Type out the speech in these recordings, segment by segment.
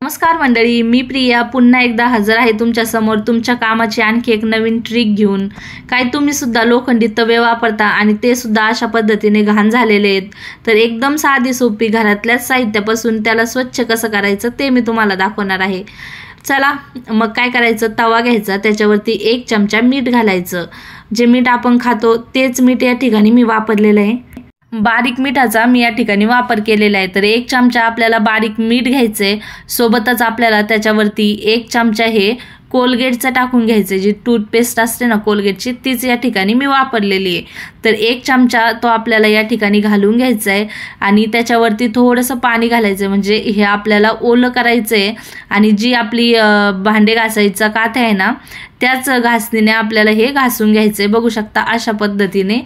नमस्कार मंडळी, मी प्रिया पुन्हा एकदा हजर आहे तुमच्या समोर तुमच्या कामाची आणखी एक नवीन ट्रिक घेऊन। काय तुम्ही सुद्धा लोखंडी तवे वापरता आणि ते सुद्धा अशा पद्धतीने घाण झालेले आहेत, तर एकदम साधी सोपी घरातल्याच साहित्यापासून त्याला स्वच्छ कसं करायचं ते मी तुम्हाला दाखवणार आहे। चला मग काय करायचं, तवा घ्यायचा, त्याच्यावरती 1 चमचा मीठ घालायचं। जे मीठ आपण खातो तेच मीठ या ठिकाणी मी वापरलेलं आहे। बारीक मिठाचा मी या ठिकाणी वापर केलेला आहे। तर 1 चमचा आपल्याला बारीक मीठ घ्यायचे, सोबतच आपल्याला त्याच्यावरती 1 चमचा हे कोलगेटचं टाकून घ्यायचे। जी टूथपेस्ट असते ना कोलगेटची, तीच या ठिकाणी मी वापरलेली आहे। तर 1 चमचा तो आपल्याला या ठिकाणी घालून घ्यायचा आहे आणि त्याच्यावरती थोडंसं पाणी घालायचं, म्हणजे हे आपल्याला ओलं करायचं आहे। आणि जी आपली भांडे घासायचा काथ आहे ना, त्याच घासणीने आपल्याला हे घासून घ्यायचं आहे। बघू शकता अशा पद्धतीने।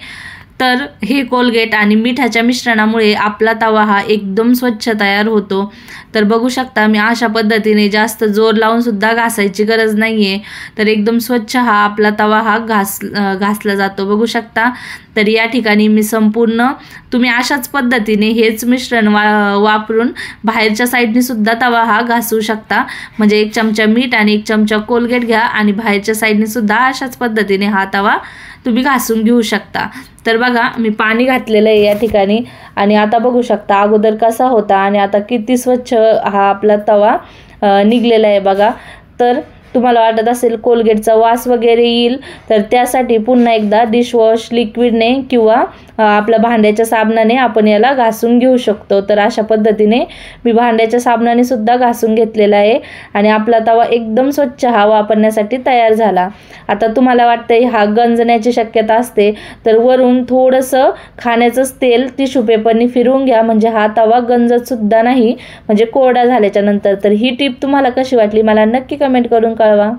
तर हे कोलगेट आणि मिठाच्या मिश्रणामुळे आपला तवा हा एकदम स्वच्छ तयार होतो। तर बघू शकता मी अशा पद्धतीने जास्त जोर लावून सुद्धा घासायची गरज नाहीये, तर एकदम स्वच्छ हा आपला तवा हा घासला जातो। बघू शकता। तर या ठिकाणी मी संपूर्ण तुम्ही अशाच पद्धतीने हेच मिश्रण वापरून बाहेरच्या साईडने सुद्धा तवा हा घासू शकता। म्हणजे 1 चमचा मीठ आणि 1 चमचा कोलगेट घ्या आणि बाहेरच्या साईडने सुद्धा अशाच पद्धतीने हा तवा तुम्ही घासून घेऊ शकता। तर बघा मी पाणी घातलेलं आहे या ठिकाणी आणि आता बघू शकता अगोदर कसा होता आणि आता किती स्वच्छ हा आपला तवा निघलेला आहे बघा। तर तुम्हाला वाटत असेल कोलगेटचा वास वगैरे येईल, तर त्यासाठी पुन्हा एकदा डिशवॉश लिक्विडने किंवा आपल्या भांड्याच्या साबणाने आपण याला घासून घेऊ शकतो। तर अशा पद्धतीने मी भांड्याच्या साबणाने सुद्धा घासून घेतलेला आहे आणि आपला तवा एकदम स्वच्छ हा वापरण्यासाठी तयार झाला। आता तुम्हाला वाटतंय हा गंजण्याची शक्यता असते, तर वरून थोडंसं खाण्याचंच तेल टिश्यू पेपरने फिरवून घ्या, म्हणजे हा तवा गंजत सुद्धा नाही, म्हणजे कोरडा झाल्याच्या नंतर। तर ही टिप तुम्हाला कशी वाटली मला नक्की कमेंट करून कळवा।